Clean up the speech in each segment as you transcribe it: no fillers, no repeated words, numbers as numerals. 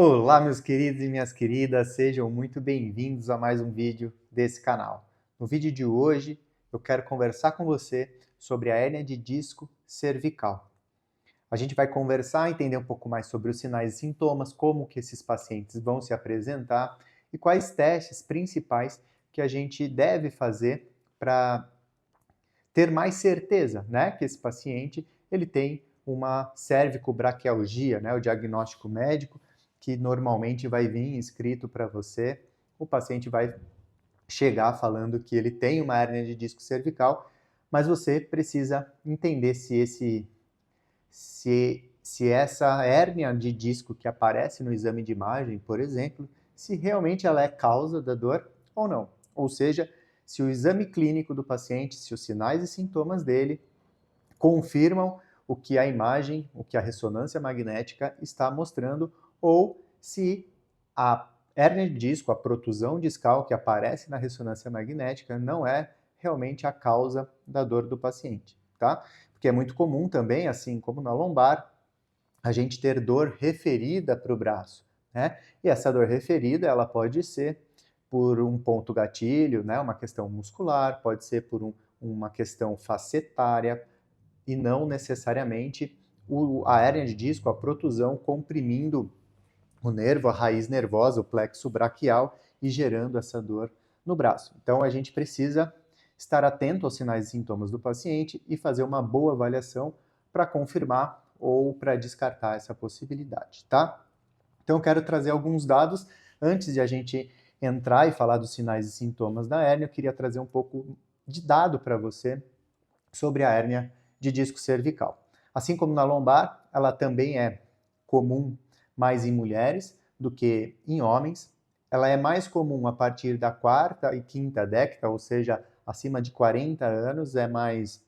Olá, meus queridos e minhas queridas, sejam muito bem-vindos a mais um vídeo desse canal. No vídeo de hoje, eu quero conversar com você sobre a hérnia de disco cervical. A gente vai conversar, entender um pouco mais sobre os sinais e sintomas, como que esses pacientes vão se apresentar e quais testes principais que a gente deve fazer para ter mais certeza, né, que esse paciente ele tem uma cervicobraquialgia, né, o diagnóstico médico, que normalmente vai vir escrito para você. O paciente vai chegar falando que ele tem uma hérnia de disco cervical, mas você precisa entender se essa hérnia de disco que aparece no exame de imagem, por exemplo, se realmente ela é causa da dor ou não. Ou seja, se o exame clínico do paciente, se os sinais e sintomas dele confirmam o que a imagem, o que a ressonância magnética está mostrando, ou se a hérnia de disco, a protusão discal que aparece na ressonância magnética não é realmente a causa da dor do paciente, tá? Porque é muito comum também, assim como na lombar, a gente ter dor referida para o braço, né? E essa dor referida, ela pode ser por um ponto gatilho, né? Uma questão muscular, pode ser por uma questão facetária, e não necessariamente a hérnia de disco, a protusão comprimindo o nervo, a raiz nervosa, o plexo braquial e gerando essa dor no braço. Então a gente precisa estar atento aos sinais e sintomas do paciente e fazer uma boa avaliação para confirmar ou para descartar essa possibilidade, tá? Então eu quero trazer alguns dados antes de a gente entrar e falar dos sinais e sintomas da hérnia. Eu queria trazer um pouco de dado para você sobre a hérnia de disco cervical. Assim como na lombar, ela também é comum mais em mulheres do que em homens. Ela é mais comum a partir da quarta e quinta década, ou seja, acima de 40 anos, é mais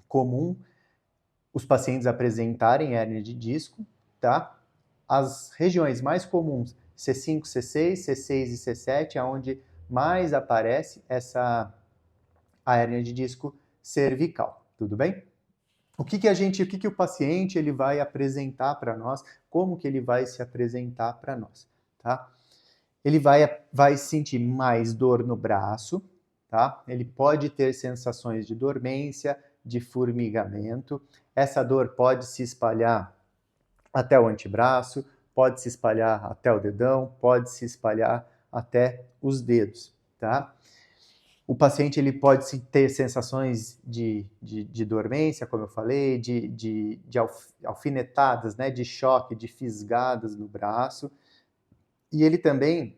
comum os pacientes apresentarem hérnia de disco, tá? As regiões mais comuns, C5, C6, C6 e C7, é onde mais aparece a hérnia de disco cervical, tudo bem? O que o paciente ele vai apresentar para nós, como que ele vai se apresentar para nós, tá? Ele vai sentir mais dor no braço, tá? Ele pode ter sensações de dormência, de formigamento. Essa dor pode se espalhar até o antebraço, pode se espalhar até o dedão, pode se espalhar até os dedos, tá? O paciente ele pode ter sensações de dormência, como eu falei, de alfinetadas, né, de choque, de fisgadas no braço. E ele também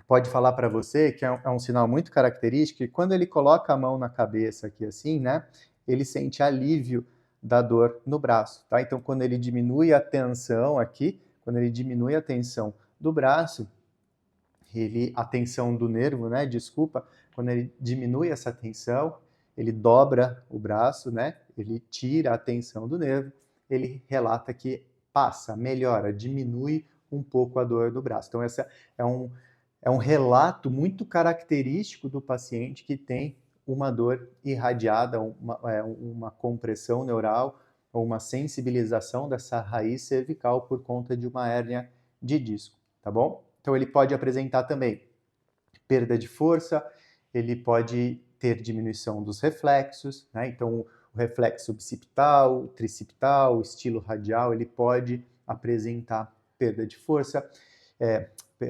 pode falar para você, que é um sinal muito característico, que quando ele coloca a mão na cabeça aqui assim, né, ele sente alívio da dor no braço, tá? Então, quando ele diminui a tensão aqui, quando ele diminui a tensão do braço, a tensão do nervo, né? Desculpa, quando ele diminui essa tensão, ele dobra o braço, né? Ele tira a tensão do nervo, ele relata que passa, melhora, diminui um pouco a dor do braço. Então, essa é um relato muito característico do paciente que tem uma dor irradiada, uma compressão neural ou uma sensibilização dessa raiz cervical por conta de uma hérnia de disco, tá bom? Então ele pode apresentar também perda de força, ele pode ter diminuição dos reflexos, né? Então o reflexo bicipital, tricipital, o estilo radial, ele pode apresentar perda de força,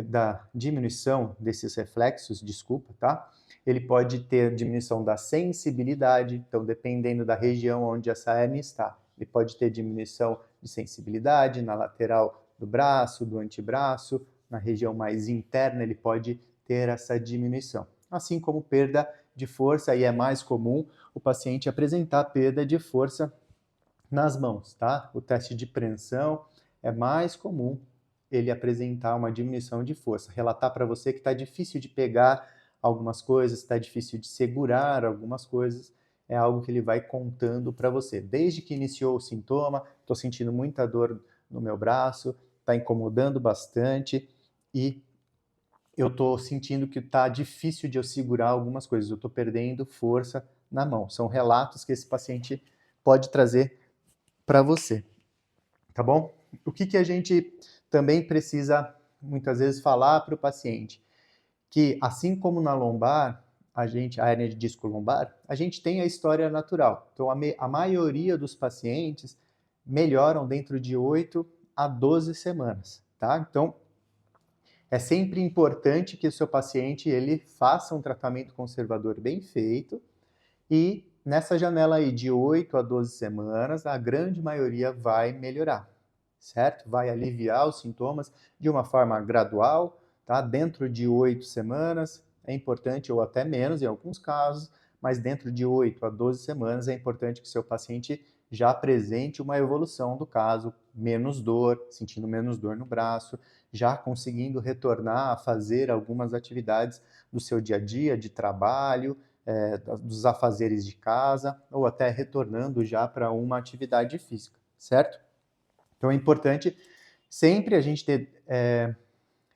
da diminuição desses reflexos, desculpa, tá? Ele pode ter diminuição da sensibilidade, então dependendo da região onde essa hérnia está, ele pode ter diminuição de sensibilidade na lateral do braço, do antebraço, na região mais interna ele pode ter essa diminuição. Assim como perda de força, e é mais comum o paciente apresentar perda de força nas mãos, tá? O teste de preensão é mais comum ele apresentar uma diminuição de força, relatar para você que está difícil de pegar algumas coisas, está difícil de segurar algumas coisas, é algo que ele vai contando para você. Desde que iniciou o sintoma, estou sentindo muita dor no meu braço, está incomodando bastante e eu estou sentindo que está difícil de eu segurar algumas coisas, eu estou perdendo força na mão. São relatos que esse paciente pode trazer para você, tá bom? O que a gente também precisa, muitas vezes, falar para o paciente que, assim como na lombar, a hérnia de disco lombar, a gente tem a história natural. Então, a maioria dos pacientes melhoram dentro de 8 a 12 semanas, tá? Então, é sempre importante que o seu paciente ele faça um tratamento conservador bem feito e nessa janela aí de 8 a 12 semanas, a grande maioria vai melhorar, certo? Vai aliviar os sintomas de uma forma gradual, tá? Dentro de 8 semanas é importante, ou até menos em alguns casos, mas dentro de 8 a 12 semanas é importante que o seu paciente já apresente uma evolução do caso, menos dor, sentindo menos dor no braço, já conseguindo retornar a fazer algumas atividades do seu dia a dia, de trabalho, dos afazeres de casa, ou até retornando já para uma atividade física, certo? Então é importante sempre a gente ter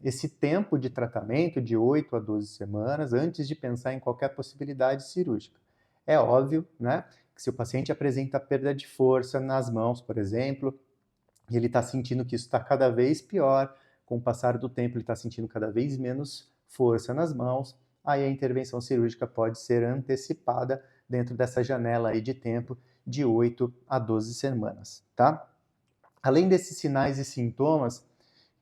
esse tempo de tratamento de 8 a 12 semanas antes de pensar em qualquer possibilidade cirúrgica. É óbvio, né, que se o paciente apresenta perda de força nas mãos, por exemplo, e ele está sentindo que isso está cada vez pior, com o passar do tempo ele está sentindo cada vez menos força nas mãos, aí a intervenção cirúrgica pode ser antecipada dentro dessa janela aí de tempo de 8 a 12 semanas, tá? Além desses sinais e sintomas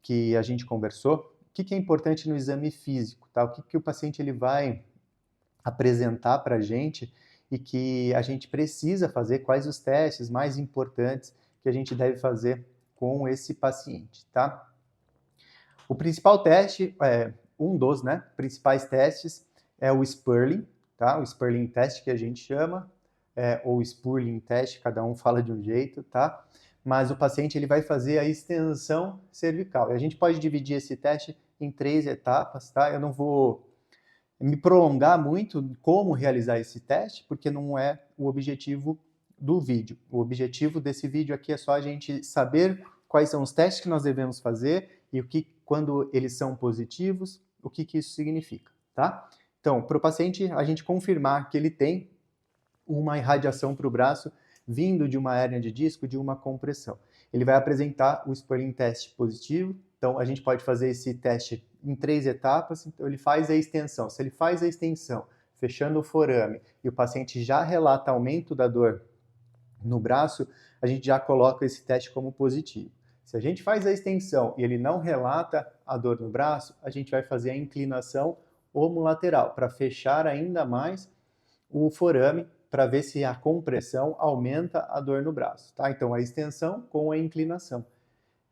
que a gente conversou, o que é importante no exame físico, tá? O que o paciente ele vai apresentar para a gente e que a gente precisa fazer, quais os testes mais importantes que a gente deve fazer com esse paciente, tá? O principal teste, um dos principais testes é o Sperling, tá? O Sperling test que a gente chama, ou Spurling test, cada um fala de um jeito, tá? Mas o paciente ele vai fazer a extensão cervical. E a gente pode dividir esse teste em 3 etapas, tá? Eu não vou me prolongar muito em como realizar esse teste, porque não é o objetivo do vídeo. O objetivo desse vídeo aqui é só a gente saber quais são os testes que nós devemos fazer e o que, quando eles são positivos, o que isso significa, tá? Então, para o paciente, a gente confirmar que ele tem uma irradiação para o braço vindo de uma hérnia de disco, de uma compressão. Ele vai apresentar o Sperling test positivo, então a gente pode fazer esse teste em 3 etapas, então ele faz a extensão. Se ele faz a extensão, fechando o forame, e o paciente já relata aumento da dor no braço, a gente já coloca esse teste como positivo. Se a gente faz a extensão e ele não relata a dor no braço, a gente vai fazer a inclinação homolateral, para fechar ainda mais o forame, para ver se a compressão aumenta a dor no braço, tá? Então, a extensão com a inclinação.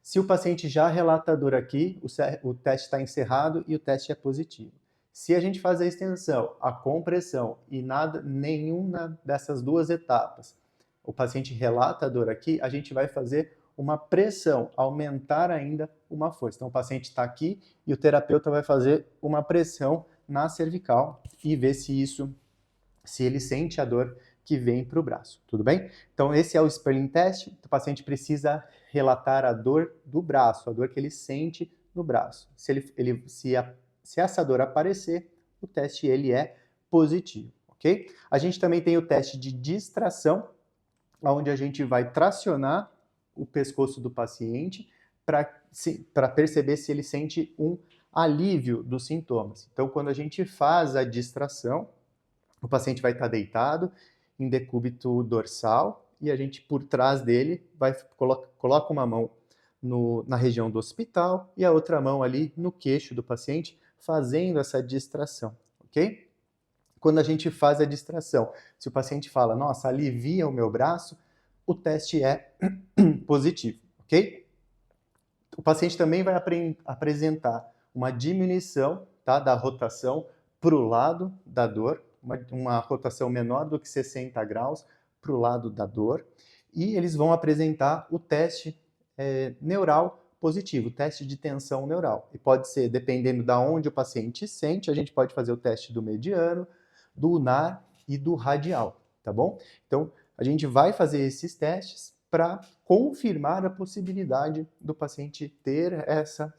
Se o paciente já relata a dor aqui, o teste está encerrado e o teste é positivo. Se a gente faz a extensão, a compressão e nenhuma dessas duas etapas, o paciente relata a dor aqui, a gente vai fazer uma pressão, aumentar ainda uma força. Então, o paciente está aqui e o terapeuta vai fazer uma pressão na cervical e ver se ele sente a dor que vem para o braço, tudo bem? Então, esse é o Sperling test. O paciente precisa relatar a dor do braço, a dor que ele sente no braço. Se essa dor aparecer, o teste ele é positivo, ok? A gente também tem o teste de distração, onde a gente vai tracionar o pescoço do paciente para perceber se ele sente um alívio dos sintomas. Então, quando a gente faz a distração, o paciente vai estar deitado em decúbito dorsal e a gente, por trás dele, coloca uma mão na região do occipital e a outra mão ali no queixo do paciente, fazendo essa distração, ok? Quando a gente faz a distração, se o paciente fala, nossa, alivia o meu braço, o teste é positivo, ok? O paciente também vai apresentar uma diminuição, tá, da rotação para o lado da dor, uma rotação menor do que 60 graus para o lado da dor, e eles vão apresentar o teste neural positivo, o teste de tensão neural. E pode ser, dependendo de onde o paciente sente, a gente pode fazer o teste do mediano, do ulnar e do radial, tá bom? Então, a gente vai fazer esses testes para confirmar a possibilidade do paciente ter essa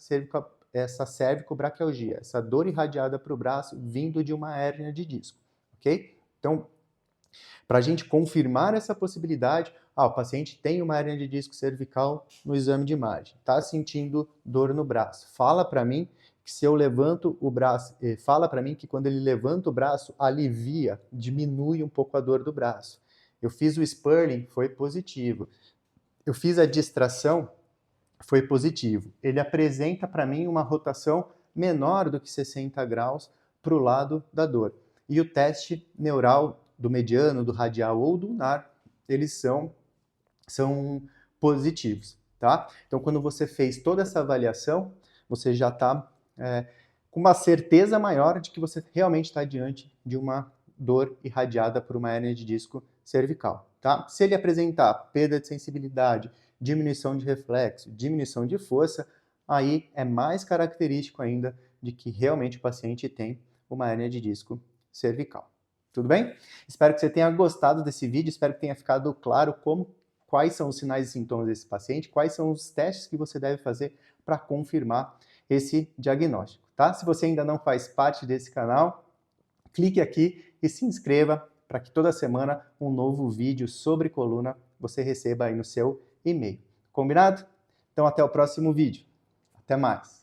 cervicobraquialgia, essa dor irradiada para o braço vindo de uma hérnia de disco, ok? Então, para a gente confirmar essa possibilidade, o paciente tem uma hérnia de disco cervical no exame de imagem, está sentindo dor no braço. Fala para mim que se eu levanto o braço, fala para mim que quando ele levanta o braço, alivia, diminui um pouco a dor do braço. Eu fiz o Spurling, foi positivo. Eu fiz a distração, foi positivo. Ele apresenta para mim uma rotação menor do que 60 graus para o lado da dor. E o teste neural do mediano, do radial ou do ulnar, eles são positivos, tá? Então, quando você fez toda essa avaliação, você já está com uma certeza maior de que você realmente está diante de uma dor irradiada por uma hérnia de disco cervical, tá? Se ele apresentar perda de sensibilidade, diminuição de reflexo, diminuição de força, aí é mais característico ainda de que realmente o paciente tem uma hérnia de disco cervical. Tudo bem? Espero que você tenha gostado desse vídeo, espero que tenha ficado claro quais são os sinais e sintomas desse paciente, quais são os testes que você deve fazer para confirmar esse diagnóstico, tá? Se você ainda não faz parte desse canal, clique aqui e se inscreva para que toda semana um novo vídeo sobre coluna você receba aí no seu e-mail. Combinado? Então até o próximo vídeo. Até mais!